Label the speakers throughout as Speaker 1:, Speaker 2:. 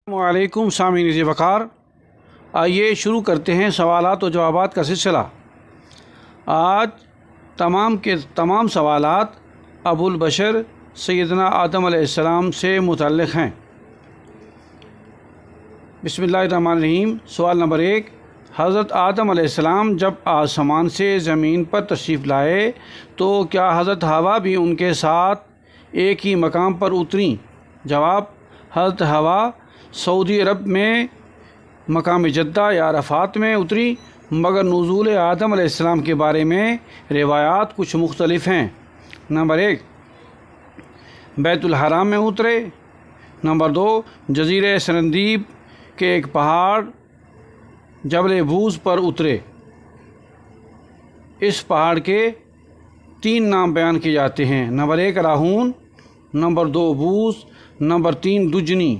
Speaker 1: السلام علیکم سامعین وقار، آئیے شروع کرتے ہیں سوالات و جوابات کا سلسلہ۔ آج تمام کے تمام سوالات ابو البشر سیدنا آدم علیہ السلام سے متعلق ہیں۔ بسم اللہ الرحمن الرحیم۔ سوال نمبر 1، حضرت آدم علیہ السلام جب آسمان سے زمین پر تشریف لائے تو کیا حضرت حوا بھی ان کے ساتھ ایک ہی مقام پر اتریں؟ جواب: حضرت حوا سعودی عرب میں مقام جدہ یا عرفات میں اتری، مگر نزول آدم علیہ السلام کے بارے میں روایات کچھ مختلف ہیں۔ نمبر 1، بیت الحرام میں اترے۔ نمبر 2، جزیرہ سرندیب کے ایک پہاڑ جبل بوز پر اترے۔ اس پہاڑ کے 3 نام بیان کیے جاتے ہیں۔ نمبر 1 راہون، نمبر 2 بوز، نمبر 3 دجنی۔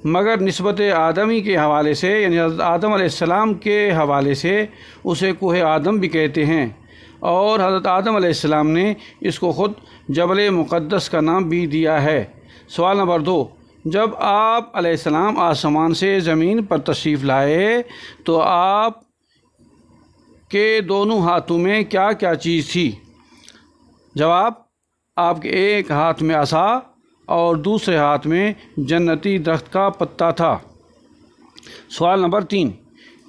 Speaker 1: مگر نسبت آدمی کے حوالے سے یعنی حضرت آدم علیہ السلام کے حوالے سے اسے کوہ آدم بھی کہتے ہیں، اور حضرت آدم علیہ السلام نے اس کو خود جبل مقدس کا نام بھی دیا ہے۔ سوال نمبر 2، جب آپ علیہ السلام آسمان سے زمین پر تشریف لائے تو آپ کے دونوں ہاتھوں میں کیا کیا چیز تھی؟ جواب: آپ کے ایک ہاتھ میں عصا اور دوسرے ہاتھ میں جنتی درخت کا پتا تھا۔ سوال نمبر 3،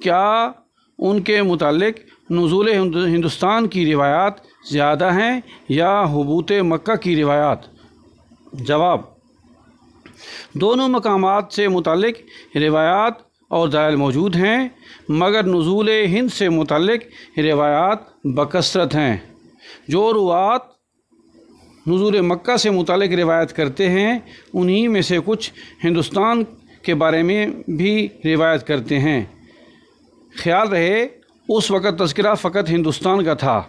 Speaker 1: کیا ان کے متعلق نزول ہندوستان کی روایات زیادہ ہیں یا حبوط مکہ کی روایات؟ جواب: دونوں مقامات سے متعلق روایات اور دلائل موجود ہیں، مگر نزول ہند سے متعلق روایات بکثرت ہیں۔ جو روات نزول مکہ سے متعلق روایت کرتے ہیں انہی میں سے کچھ ہندوستان کے بارے میں بھی روایت کرتے ہیں۔ خیال رہے اس وقت تذکرہ فقط ہندوستان کا تھا،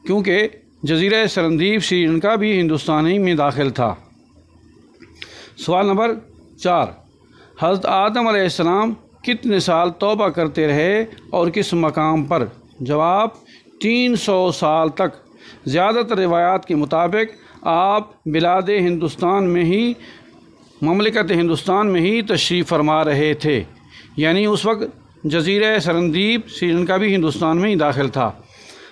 Speaker 1: کیونکہ جزیرہ سرندیب سری لنکا بھی ہندوستان ہی میں داخل تھا۔ سوال نمبر 4، حضرت آدم علیہ السلام کتنے سال توبہ کرتے رہے اور کس مقام پر؟ جواب: 300 سال تک۔ زیادہ تر روایات کے مطابق آپ بلاد ہندوستان میں ہی مملکت ہندوستان میں ہی تشریف فرما رہے تھے، یعنی اس وقت جزیرہ سرندیب سری لنکا بھی ہندوستان میں ہی داخل تھا۔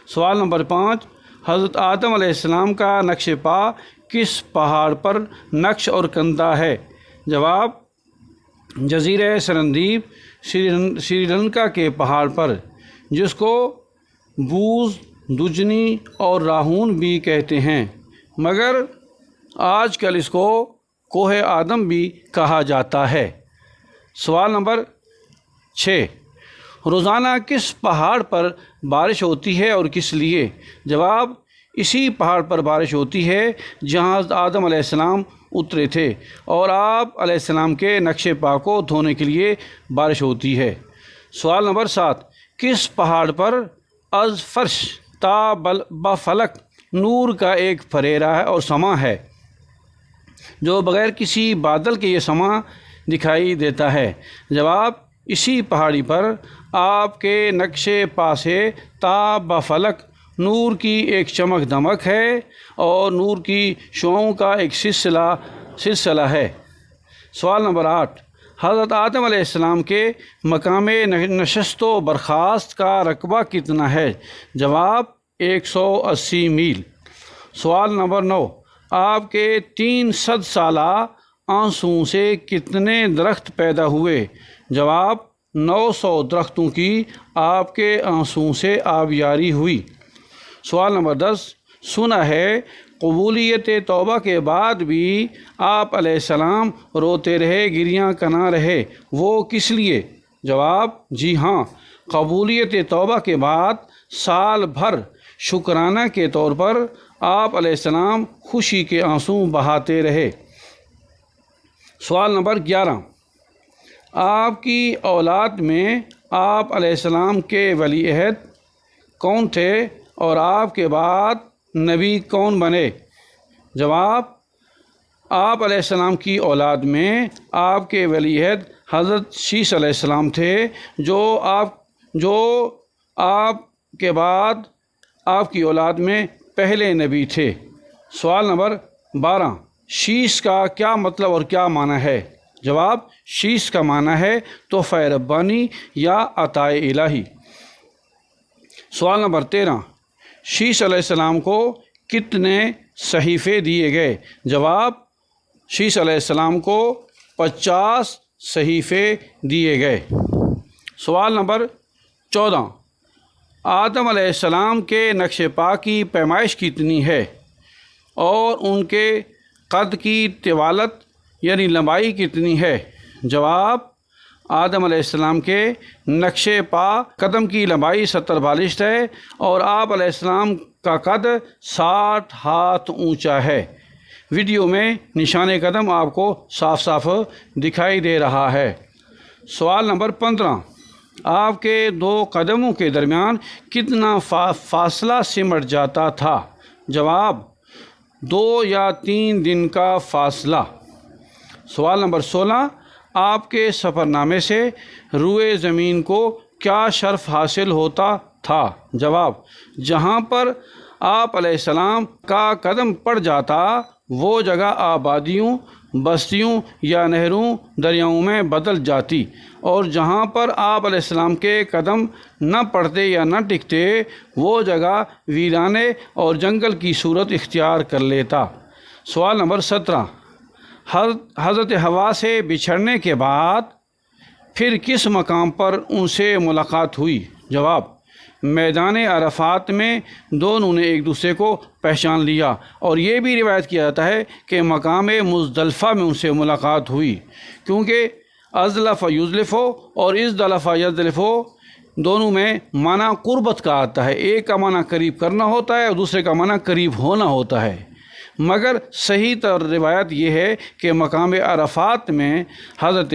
Speaker 1: سوال نمبر 5، حضرت آدم علیہ السلام کا نقش پا کس پہاڑ پر نقش اور کندہ ہے؟ جواب: جزیرہ سرندیب سری لنکا کے پہاڑ پر، جس کو بوز، دجنی اور راہون بھی کہتے ہیں، مگر آج کل اس کو کوہ آدم بھی کہا جاتا ہے۔ سوال نمبر 6، روزانہ کس پہاڑ پر بارش ہوتی ہے اور کس لیے؟ جواب: اسی پہاڑ پر بارش ہوتی ہے جہاں حضرت آدم علیہ السلام اترے تھے، اور آپ علیہ السلام کے نقش پا کو دھونے کے لیے بارش ہوتی ہے۔ سوال نمبر 7، کس پہاڑ پر از فرش تا بفلک نور کا ایک پھریرا ہے اور سما ہے، جو بغیر کسی بادل کے یہ سما دکھائی دیتا ہے؟ جواب: اسی پہاڑی پر آپ کے نقش پا سے تا بفلک نور کی ایک چمک دمک ہے اور نور کی شعاؤں کا ایک سلسلہ ہے۔ سوال نمبر 8، حضرت آدم علیہ السلام کے مقام نشست و برخاست کا رقبہ کتنا ہے؟ جواب: 180 میل۔ سوال نمبر 9، آپ کے 300 سالہ آنسوؤں سے کتنے درخت پیدا ہوئے؟ جواب: 900 درختوں کی آپ کے آنسوؤں سے آبیاری ہوئی۔ سوال نمبر 10، سنا ہے قبولیت توبہ کے بعد بھی آپ علیہ السلام روتے رہے، گریاں کنا رہے، وہ کس لیے؟ جواب: جی ہاں، قبولیت توبہ کے بعد سال بھر شکرانہ کے طور پر آپ علیہ السلام خوشی کے آنسو بہاتے رہے۔ سوال نمبر 11، آپ کی اولاد میں آپ علیہ السلام کے ولی عہد کون تھے اور آپ کے بعد نبی کون بنے؟ جواب: آپ علیہ السلام کی اولاد میں آپ کے ولی عہد حضرت شیس علیہ السلام تھے، جو آپ کے بعد آپ کی اولاد میں پہلے نبی تھے۔ سوال نمبر 12، شیش کا کیا مطلب اور کیا معنی ہے؟ جواب شیش کا معنی ہے تحفہ ربانی یا عطاء الہی۔ سوال نمبر 13، شیش علیہ السلام کو کتنے صحیفے دیے گئے؟ جواب شیش علیہ السلام کو 50 صحیفے دیے گئے۔ سوال نمبر 14، آدم علیہ السلام کے نقش پا کی پیمائش کتنی ہے اور ان کے قد کی طوالت یعنی لمبائی کتنی ہے؟ جواب آدم علیہ السلام کے نقش پا قدم کی لمبائی 70 بالشت ہے اور آپ علیہ السلام کا قد 60 ہاتھ اونچا ہے۔ ویڈیو میں نشان قدم آپ کو صاف صاف دکھائی دے رہا ہے۔ سوال نمبر 15، آپ کے 2 قدموں کے درمیان کتنا فاصلہ سمٹ جاتا تھا؟ جواب 2 یا 3 دن کا فاصلہ۔ سوال نمبر 16، آپ کے سفر نامے سے روئے زمین کو کیا شرف حاصل ہوتا تھا؟ جواب جہاں پر آپ علیہ السلام کا قدم پڑ جاتا وہ جگہ آبادیوں، بستیوں یا نہروں، دریاؤں میں بدل جاتی، اور جہاں پر آپ علیہ السلام کے قدم نہ پڑتے یا نہ ٹکتے وہ جگہ ویرانے اور جنگل کی صورت اختیار کر لیتا۔ سوال نمبر 17، حضرت حوا سے بچھڑنے کے بعد پھر کس مقام پر ان سے ملاقات ہوئی؟ جواب میدان عرفات میں دونوں نے ایک دوسرے کو پہچان لیا، اور یہ بھی روایت کیا جاتا ہے کہ مقام مزدلفہ میں ان سے ملاقات ہوئی، کیونکہ ازلف یزلف اور ازدلف یزلف دونوں میں معنی قربت کا آتا ہے۔ ایک کا معنی قریب کرنا ہوتا ہے اور دوسرے کا معنی قریب ہونا ہوتا ہے، مگر صحیح طور روایت یہ ہے کہ مقام عرفات میں حضرت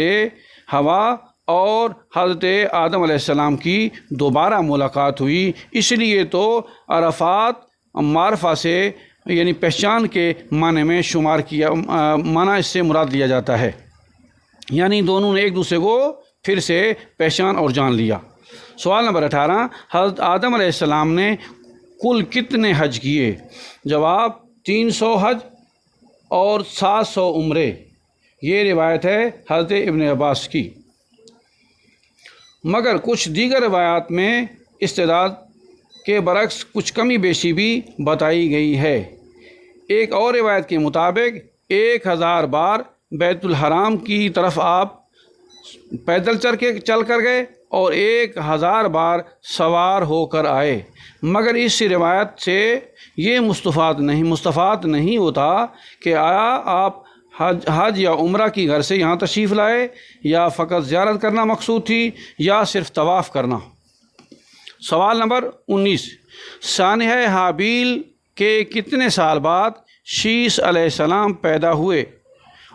Speaker 1: حوا اور حضرت آدم علیہ السلام کی دوبارہ ملاقات ہوئی، اس لیے تو عرفات معرفہ سے یعنی پہچان کے معنی میں شمار کیا، معنی اس سے مراد لیا جاتا ہے، یعنی دونوں نے ایک دوسرے کو پھر سے پہچان اور جان لیا۔ سوال نمبر 18، حضرت آدم علیہ السلام نے کل کتنے حج کیے؟ جواب 300 حج اور 700 عمرے۔ یہ روایت ہے حضرت ابن عباس کی، مگر کچھ دیگر روایات میں استعداد کے برعکس کچھ کمی بیشی بھی بتائی گئی ہے۔ ایک اور روایت کے مطابق 1000 بار بیت الحرام کی طرف آپ پیدل چل کر گئے اور 1000 بار سوار ہو کر آئے، مگر اس روایت سے یہ مستفاد نہیں ہوتا کہ آیا آپ حج یا عمرہ کی گھر سے یہاں تشریف لائے یا فقط زیارت کرنا مقصود تھی یا صرف طواف کرنا۔ سوال نمبر 19، سانحہ حابیل کے کتنے سال بعد شیش علیہ السلام پیدا ہوئے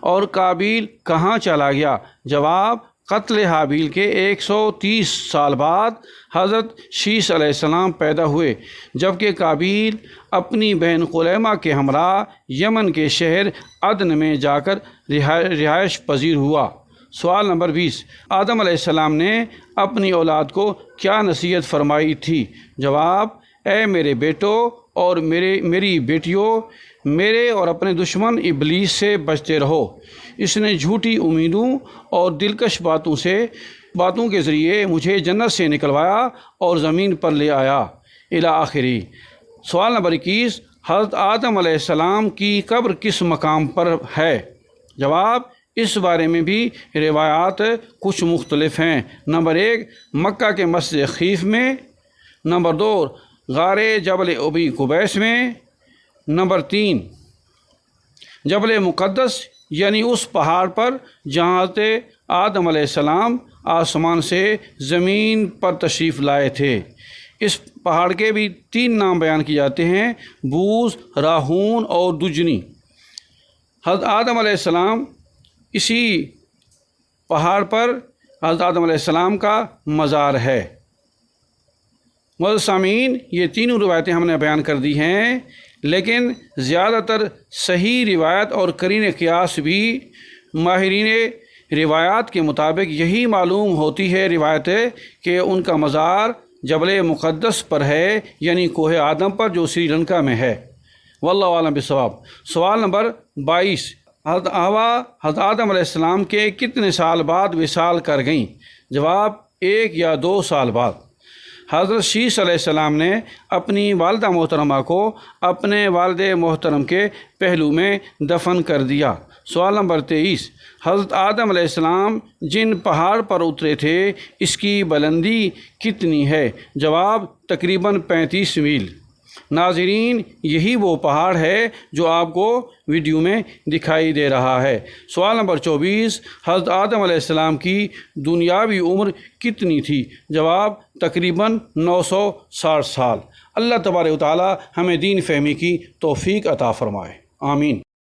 Speaker 1: اور قابیل کہاں چلا گیا؟ جواب قتل حابیل کے 130 سال بعد حضرت شیش علیہ السلام پیدا ہوئے، جبکہ قابیل اپنی بہن قلیمہ کے ہمراہ یمن کے شہر عدن میں جا کر رہائش پذیر ہوا۔ سوال نمبر 20، آدم علیہ السلام نے اپنی اولاد کو کیا نصیحت فرمائی تھی؟ جواب اے میرے بیٹو اور میری بیٹیوں، میرے اور اپنے دشمن ابلیس سے بچتے رہو، اس نے جھوٹی امیدوں اور دلکش باتوں کے ذریعے مجھے جنت سے نکلوایا اور زمین پر لے آیا الی آخری۔ سوال نمبر 21، حضرت آدم علیہ السلام کی قبر کس مقام پر ہے؟ جواب اس بارے میں بھی روایات کچھ مختلف ہیں۔ نمبر 1 مکہ کے مسجد خیف میں، نمبر 2 غار جبل ابی قبیس میں، نمبر 3 جبل مقدس یعنی اس پہاڑ پر جہاں حضرت آدم علیہ السلام آسمان سے زمین پر تشریف لائے تھے۔ اس پہاڑ کے بھی 3 نام بیان کیے جاتے ہیں، بوز، راہون اور دجنی۔ حضرت آدم علیہ السلام اسی پہاڑ پر حضرت آدم علیہ السلام کا مزار ہے۔ معزز سامعین، یہ تینوں روایتیں ہم نے بیان کر دی ہیں، لیکن زیادہ تر صحیح روایت اور قرین قیاس بھی ماہرین روایات کے مطابق یہی معلوم ہوتی ہے روایت کہ ان کا مزار جبل مقدس پر ہے، یعنی کوہ آدم پر، جو سری لنکا میں ہے۔ واللہ اعلم بالصواب۔ سوال نمبر 22، حضرت حوا حضرت آدم علیہ السلام کے کتنے سال بعد وصال کر گئیں؟ جواب 1 یا 2 سال بعد۔ حضرت شیش علیہ السلام نے اپنی والدہ محترمہ کو اپنے والد محترم کے پہلو میں دفن کر دیا۔ سوال نمبر 23، حضرت آدم علیہ السلام جن پہاڑ پر اترے تھے اس کی بلندی کتنی ہے؟ جواب تقریباً 35 میل۔ ناظرین، یہی وہ پہاڑ ہے جو آپ کو ویڈیو میں دکھائی دے رہا ہے۔ سوال نمبر 24، حضرت آدم علیہ السلام کی دنیاوی عمر کتنی تھی؟ جواب تقریباً 960 سال۔ اللہ تبارک و تعالی ہمیں دین فہمی کی توفیق عطا فرمائے، آمین۔